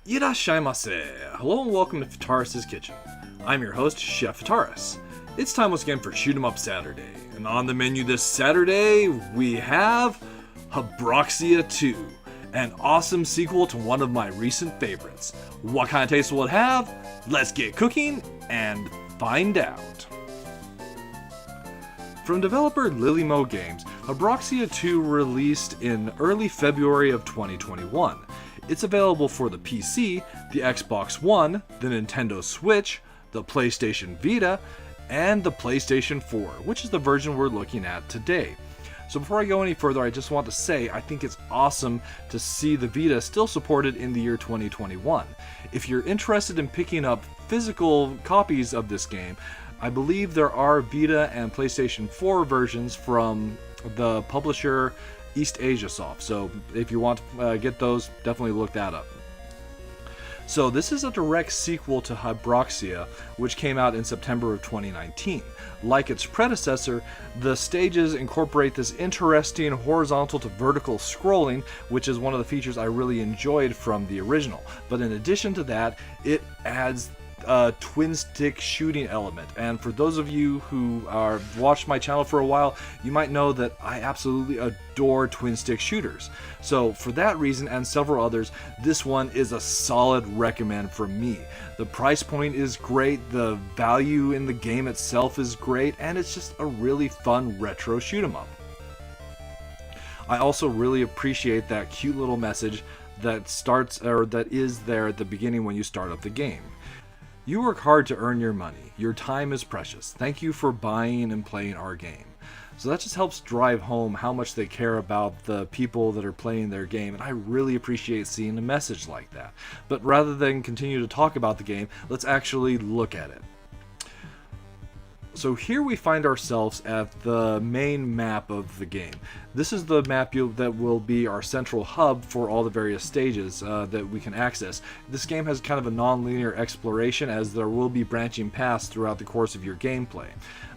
Irashaimase! Hello and welcome to Fitaris' Kitchen. I'm your host, Chef Fitaris. It's time once again for Shoot 'em Up Saturday, and on the menu this Saturday, we have Habroxia 2, an awesome sequel to one of my recent favorites. What kind of taste will it have? Let's get cooking and find out. From developer Lilymo Games, Habroxia 2 released in early February of 2021. It's available for the PC, the Xbox One, the Nintendo Switch, the PlayStation Vita, and the PlayStation 4, which is the version we're looking at today. So before I go any further, I just want to say I think it's awesome to see the Vita still supported in the year 2021. If you're interested in picking up physical copies of this game, I believe there are Vita and PlayStation 4 versions from the publisher East Asia Soft, so if you want to get those, definitely look that up. So this is a direct sequel to Habroxia, which came out in September of 2019. Like its predecessor, the stages incorporate this interesting horizontal to vertical scrolling, which is one of the features I really enjoyed from the original. But in addition to that, it adds a twin stick shooting element, and for those of you who are watched my channel for a while, you might know that I absolutely adore twin stick shooters. So for that reason and several others, this one is a solid recommend from me. The price point is great, the value in the game itself is great, and it's just a really fun retro shoot 'em up. I also really appreciate that cute little message that is there at the beginning when you start up the game. You work hard to earn your money. Your time is precious. Thank you for buying and playing our game. So that just helps drive home how much they care about the people that are playing their game, and I really appreciate seeing a message like that. But rather than continue to talk about the game, let's actually look at it. So here we find ourselves at the main map of the game. This is the map that will be our central hub for all the various stages that we can access. This game has kind of a non-linear exploration, as there will be branching paths throughout the course of your gameplay.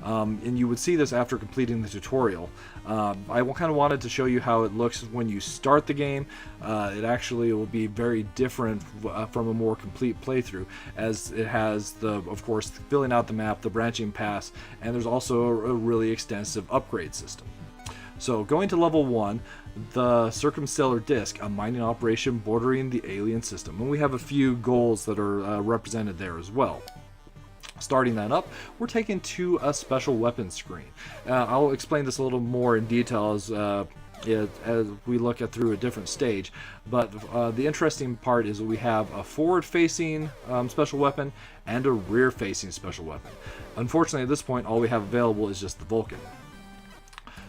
And you would see this after completing the tutorial. I kind of wanted to show you how it looks when you start the game. It actually will be very different from a more complete playthrough, as it has of course, filling out the map, the branching paths, and there's also a really extensive upgrade system. So going to level 1, the Circumstellar Disk, a mining operation bordering the alien system, and we have a few goals that are represented there as well. Starting that up, we're taken to a special weapons screen. I'll explain this a little more in detail as we look at through a different stage, but the interesting part is that we have a forward-facing special weapon and a rear-facing special weapon. Unfortunately, at this point, all we have available is just the Vulcan.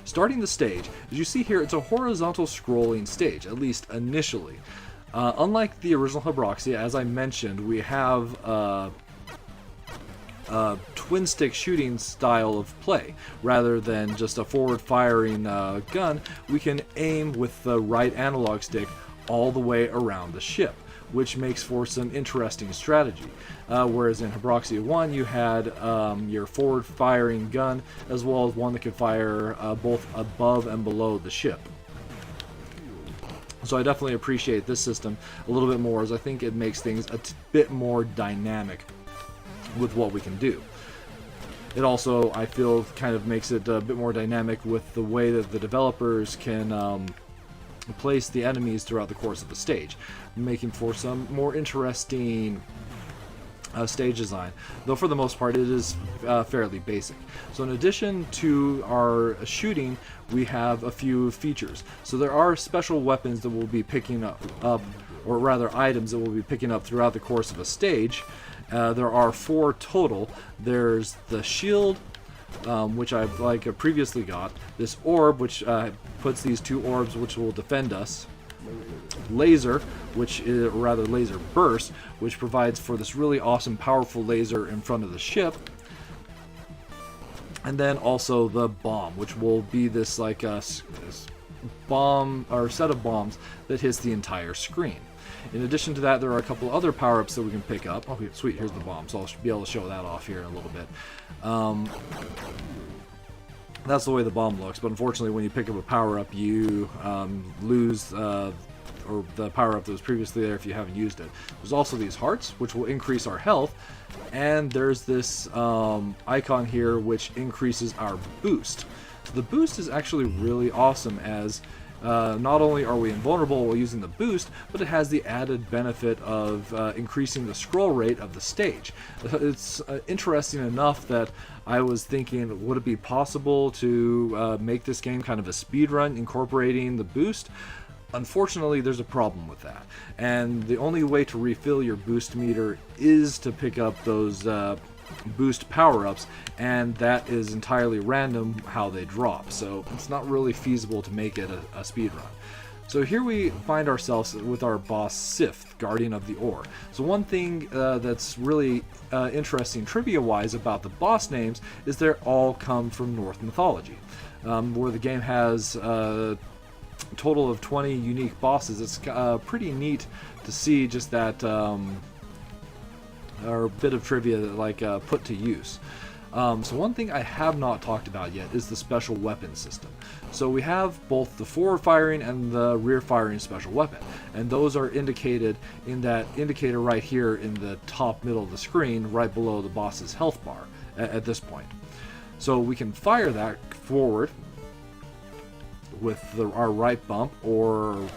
Starting the stage, as you see here, it's a horizontal scrolling stage, at least initially. Unlike the original Habroxia, as I mentioned, we have twin stick shooting style of play. Rather than just a forward firing gun, we can aim with the right analog stick all the way around the ship, which makes for some interesting strategy. Whereas in Habroxia 1 you had your forward firing gun, as well as one that could fire both above and below the ship. So I definitely appreciate this system a little bit more, as I think it makes things a bit more dynamic with what we can do. It also, I feel, kind of makes it a bit more dynamic with the way that the developers can place the enemies throughout the course of the stage, making for some more interesting stage design, though for the most part it is fairly basic. So in addition to our shooting, we have a few features. So there are special weapons that we'll be picking up, or rather items that we'll be picking up throughout the course of a stage. There are 4 total. There's the shield, which I've previously got. This orb, which puts these 2 orbs which will defend us. Laser, which is, or rather laser burst, which provides for this really awesome powerful laser in front of the ship. And then also the bomb, which will be this bomb or set of bombs that hits the entire screen. In addition to that, there are a couple other power-ups that we can pick up. Okay, sweet, here's the bomb, so I'll be able to show that off here in a little bit. That's the way the bomb looks, but unfortunately when you pick up a power-up, you lose or the power-up that was previously there if you haven't used it. There's also these hearts, which will increase our health, and there's this icon here which increases our boost. So the boost is actually really awesome, as not only are we invulnerable while using the boost, but it has the added benefit of increasing the scroll rate of the stage. It's interesting enough that I was thinking, would it be possible to make this game kind of a speedrun incorporating the boost? Unfortunately, there's a problem with that, and the only way to refill your boost meter is to pick up those boost power-ups, and that is entirely random how they drop, so it's not really feasible to make it a speedrun. So here we find ourselves with our boss Sith, Guardian of the Ore. So one thing that's really interesting trivia-wise about the boss names is they all come from Norse mythology, where the game has a total of 20 unique bosses. It's pretty neat to see just that or a bit of trivia that, put to use. So one thing I have not talked about yet is the special weapon system. So we have both the forward firing and the rear firing special weapon, and those are indicated in that indicator right here in the top middle of the screen, right below the boss's health bar at this point. So we can fire that forward with our right bump, or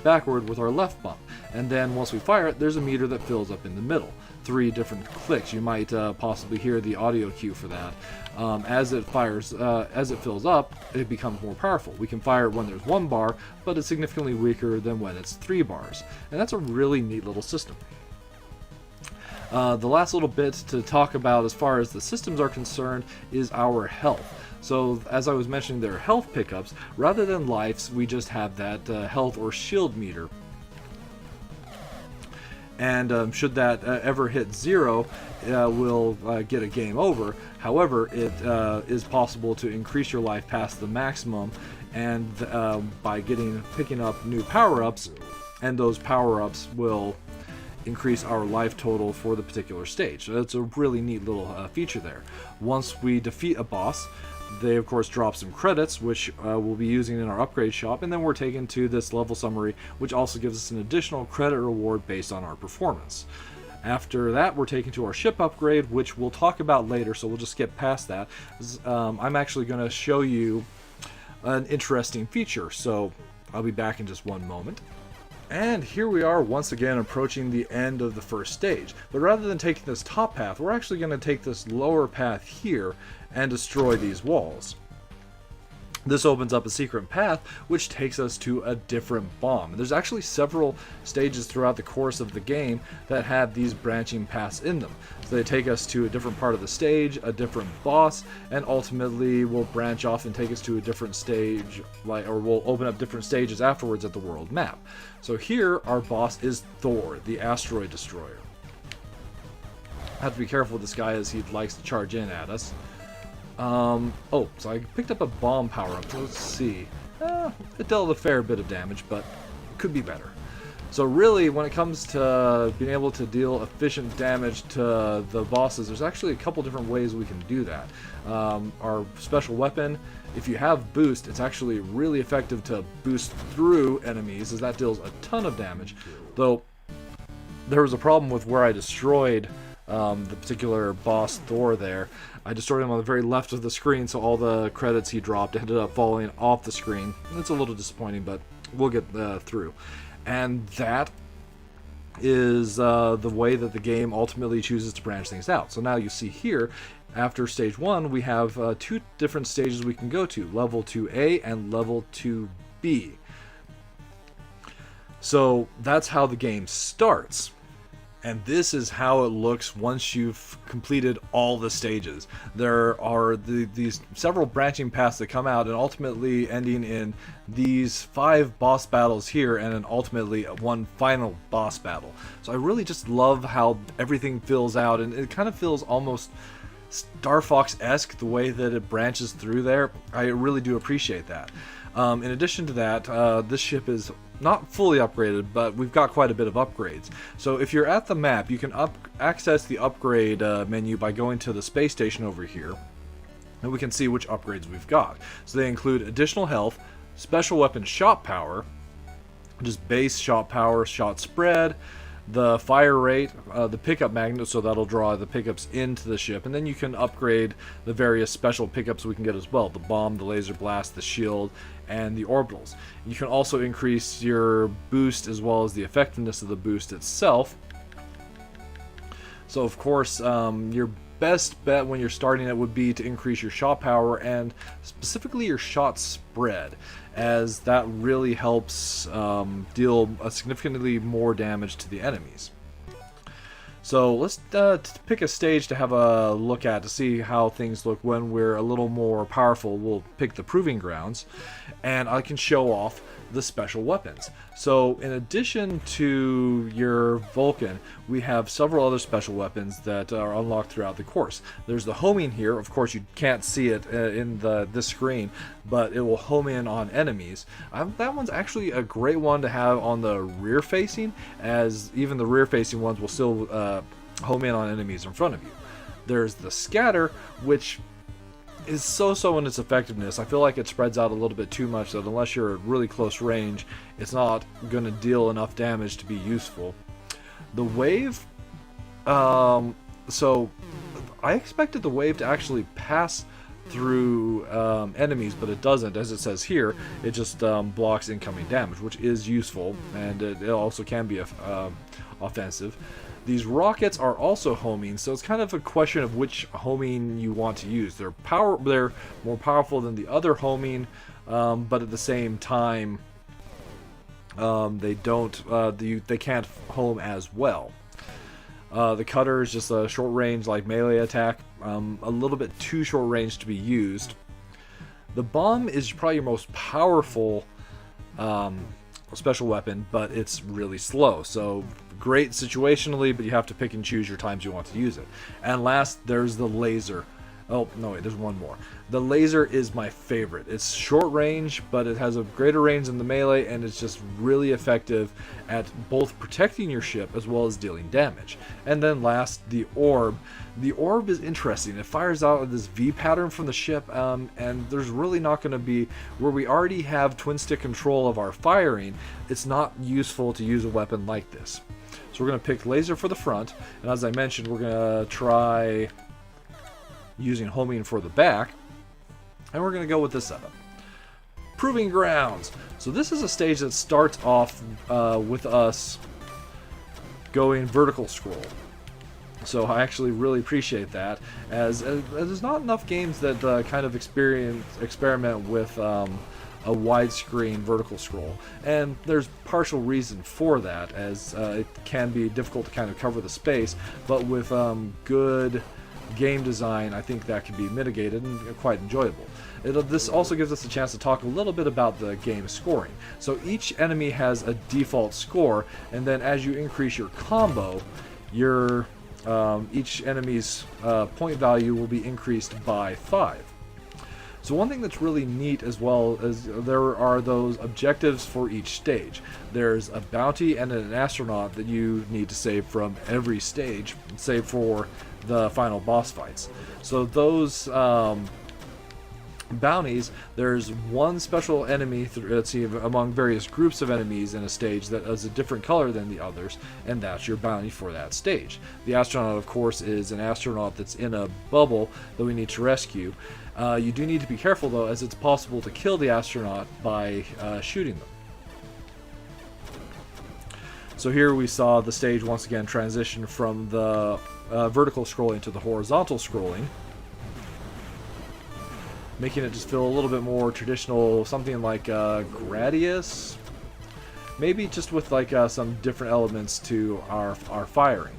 backward with our left bump. And then once we fire it, there's a meter that fills up in the middle. 3 different clicks. You might possibly hear the audio cue for that. As it fills up, it becomes more powerful. We can fire it when there's 1 bar, but it's significantly weaker than when it's 3 bars. And that's a really neat little system. The last little bit to talk about as far as the systems are concerned is our health. So as I was mentioning, there are health pickups. Rather than lives, we just have that health or shield meter. And should that ever hit 0, we'll get a game over. However, it is possible to increase your life past the maximum, and by picking up new power-ups, and those power-ups will increase our life total for the particular stage. So that's a really neat little feature there. Once we defeat a boss, they of course drop some credits, which we'll be using in our upgrade shop, and then we're taken to this level summary, which also gives us an additional credit reward based on our performance. After that, we're taken to our ship upgrade, which we'll talk about later, so we'll just skip past that. I'm actually going to show you an interesting feature, so I'll be back in just one moment. And here we are once again approaching the end of the first stage. But rather than taking this top path, we're actually going to take this lower path here and destroy these walls. This opens up a secret path which takes us to a different bomb. There's actually several stages throughout the course of the game that have these branching paths in them. So they take us to a different part of the stage, a different boss, and ultimately will branch off and take us to a different stage, or we'll open up different stages afterwards at the world map. So here our boss is Thor, the Asteroid Destroyer. I have to be careful with this guy as he likes to charge in at us. So I picked up a bomb power-up. Let's see. It dealt a fair bit of damage, but it could be better. So really, when it comes to being able to deal efficient damage to the bosses, there's actually a couple different ways we can do that. Our special weapon, if you have boost, it's actually really effective to boost through enemies, as that deals a ton of damage. Though, there was a problem with where I destroyed the particular boss Thor there. I destroyed him on the very left of the screen, so all the credits he dropped ended up falling off the screen. It's a little disappointing, but we'll get through. And that is the way that the game ultimately chooses to branch things out. So now you see here, after stage 1, we have 2 different stages we can go to, level 2A and level 2B. So that's how the game starts. And this is how it looks once you've completed all the stages. There are these several branching paths that come out, and ultimately ending in these 5 boss battles here, and then ultimately one final boss battle. So I really just love how everything fills out, and it kind of feels almost Star Fox-esque the way that it branches through there. I really do appreciate that. In addition to that, this ship is not fully upgraded, but we've got quite a bit of upgrades. So if you're at the map, you can access the upgrade menu by going to the space station over here, and we can see which upgrades we've got. So they include additional health, special weapon shot power, just base shot power, shot spread, the fire rate, the pickup magnet, so that'll draw the pickups into the ship, and then you can upgrade the various special pickups we can get as well: the bomb, the laser blast, the shield, and the orbitals. You can also increase your boost as well as the effectiveness of the boost itself. So of course, your best bet when you're starting it would be to increase your shot power and specifically your shot spread, as that really helps deal a significantly more damage to the enemies. So let's pick a stage to have a look at to see how things look when we're a little more powerful. We'll pick the Proving Grounds, and I can show off the special weapons. So in addition to your Vulcan, we have several other special weapons that are unlocked throughout the course. There's the homing here. Of course, you can't see it in this screen, but it will home in on enemies. That one's actually a great one to have on the rear facing, as even the rear facing ones will still home in on enemies in front of you. There's the scatter, which is so in its effectiveness. I feel like it spreads out a little bit too much, that unless you're at really close range, it's not going to deal enough damage to be useful. The wave, so I expected the wave to actually pass through enemies, but it doesn't. As it says here, it just blocks incoming damage, which is useful, and it also can be offensive. These rockets are also homing, so it's kind of a question of which homing you want to use. They're more powerful than the other homing, but at the same time, they can't home as well. The cutter is just a short range, like melee attack, a little bit too short range to be used. The bomb is probably your most powerful special weapon, but it's really slow. So great situationally, but you have to pick and choose your times you want to use it. And last, there's the laser. Oh, no, wait, there's one more. The laser is my favorite. It's short range, but it has a greater range than the melee, and it's just really effective at both protecting your ship as well as dealing damage. And then last, the orb. The orb is interesting. It fires out this V pattern from the ship, and there's really not going to be, where we already have twin stick control of our firing, it's not useful to use a weapon like this. So we're going to pick laser for the front, and as I mentioned, we're going to try using homing for the back, and we're going to go with this setup. Proving Grounds. So this is a stage that starts off with us going vertical scroll. So I actually really appreciate that, as there's not enough games that kind of experiment with a widescreen vertical scroll, and there's partial reason for that, as it can be difficult to kind of cover the space, but with good game design, I think that can be mitigated and quite enjoyable. This also gives us a chance to talk a little bit about the game scoring. So each enemy has a default score, and then as you increase your combo, each enemy's point value will be increased by 5. So one thing that's really neat as well is there are those objectives for each stage. There's a bounty and an astronaut that you need to save from every stage, save for the final boss fights. So those bounties, there's one special enemy among various groups of enemies in a stage that is a different color than the others, and that's your bounty for that stage. The astronaut, of course, is an astronaut that's in a bubble that we need to rescue. You do need to be careful, though, as it's possible to kill the astronaut by shooting them. So here we saw the stage once again transition from the vertical scrolling to the horizontal scrolling, making it just feel a little bit more traditional, something like Gradius, maybe just with like some different elements to our firing.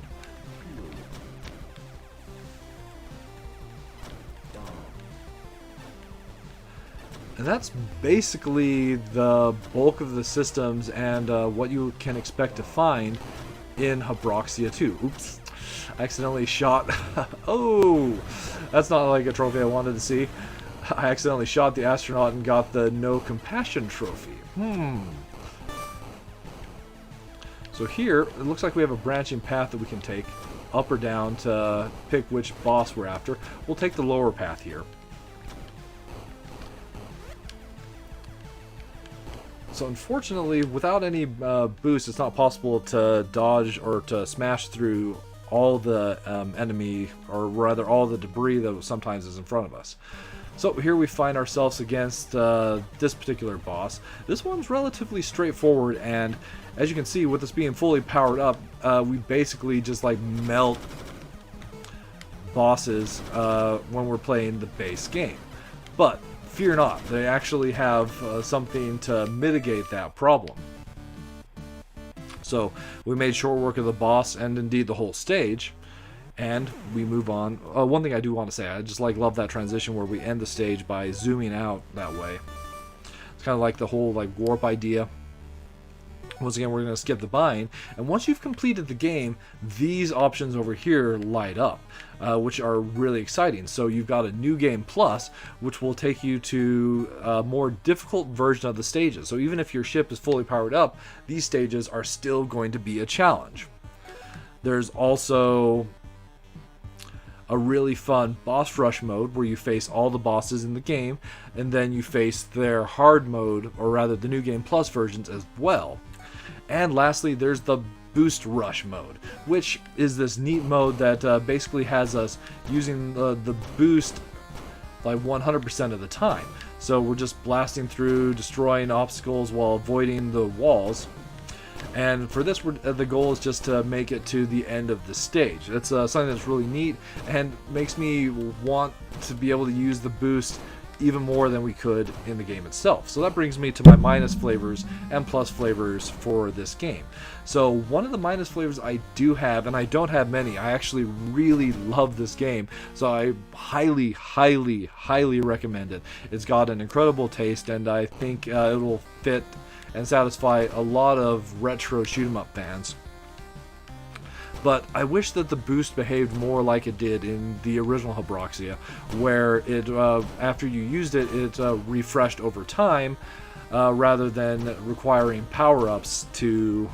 And that's basically the bulk of the systems and what you can expect to find in Habroxia 2. Oops, I accidentally shot. Oh, that's not like a trophy I wanted to see. I accidentally shot the astronaut and got the No Compassion trophy. So here, it looks like we have a branching path that we can take, up or down, to pick which boss we're after. We'll take the lower path here. So unfortunately, without any boost, it's not possible to dodge or to smash through all the enemy, or rather all the debris that sometimes is in front of us. So here we find ourselves against this particular boss. This one's relatively straightforward, and as you can see, with this being fully powered up, we basically just like melt bosses when we're playing the base game. But fear not, they actually have something to mitigate that problem. So we made short work of the boss and indeed the whole stage, and we move on. One thing I do want to say, I just love that transition where we end the stage by zooming out that way. It's kind of like the whole warp idea. Once again, we're going to skip the buying, and once you've completed the game, these options over here light up, which are really exciting. So you've got a new game plus, which will take you to a more difficult version of the stages. So even if your ship is fully powered up, these stages are still going to be a challenge. There's also a really fun boss rush mode where you face all the bosses in the game, and then you face their hard mode, or rather the new game plus versions as well. And lastly, there's the boost rush mode, which is this neat mode that basically has us using the boost like 100% of the time. So we're just blasting through, destroying obstacles while avoiding the walls. And for this, the goal is just to make it to the end of the stage. That's something that's really neat and makes me want to be able to use the boost even more than we could in the game itself. So that brings me to my minus flavors and plus flavors for this game. So one of the minus flavors I do have, and I don't have many, I actually really love this game, so I highly, highly, highly recommend it. It's got an incredible taste, and I think it will fit and satisfy a lot of retro shoot 'em up fans. But I wish that the boost behaved more like it did in the original Habroxia, where it, after you used it, it refreshed over time, rather than requiring power-ups to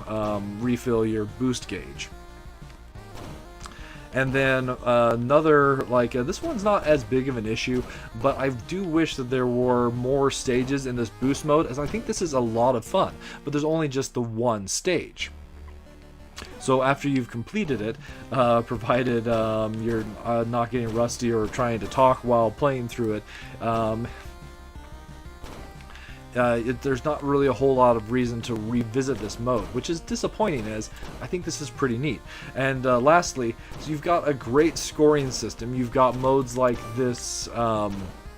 refill your boost gauge. And then another, this one's not as big of an issue, but I do wish that there were more stages in this boost mode, as I think this is a lot of fun, but there's only just the one stage. So after you've completed it, provided you're not getting rusty or trying to talk while playing through it, there's not really a whole lot of reason to revisit this mode, which is disappointing, as I think this is pretty neat. And lastly, so you've got a great scoring system. You've got modes like this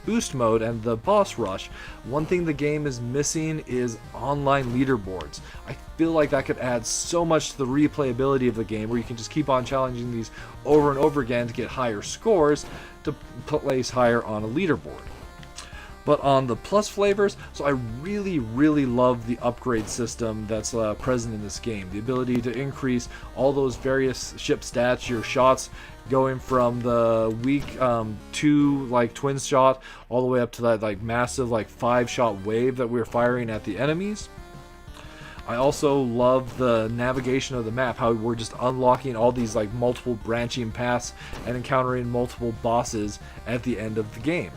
boost mode and the boss rush. One thing the game is missing is online leaderboards. I feel like that could add so much to the replayability of the game, where you can just keep on challenging these over and over again to get higher scores to place higher on a leaderboard. But on the plus flavors, so I really, really love the upgrade system that's present in this game. The ability to increase all those various ship stats, your shots going from the weak 2 twin shot all the way up to that massive 5-shot wave that we're firing at the enemies. I also love the navigation of the map, how we're just unlocking all these multiple branching paths and encountering multiple bosses at the end of the game.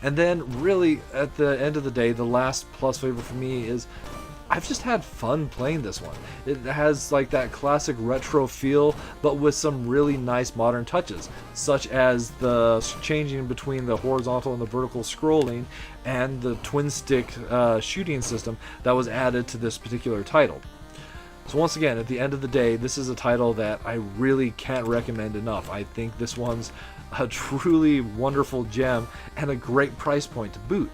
And then really, at the end of the day, the last plus flavor for me is I've just had fun playing this one. It has that classic retro feel, but with some really nice modern touches, such as the changing between the horizontal and the vertical scrolling and the twin stick shooting system that was added to this particular title. So once again, at the end of the day, this is a title that I really can't recommend enough. I think this one's a truly wonderful gem and a great price point to boot.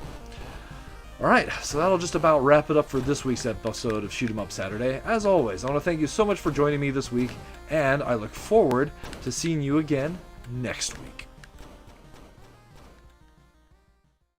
Alright, so that'll just about wrap it up for this week's episode of Shoot 'em Up Saturday. As always, I want to thank you so much for joining me this week, and I look forward to seeing you again next week.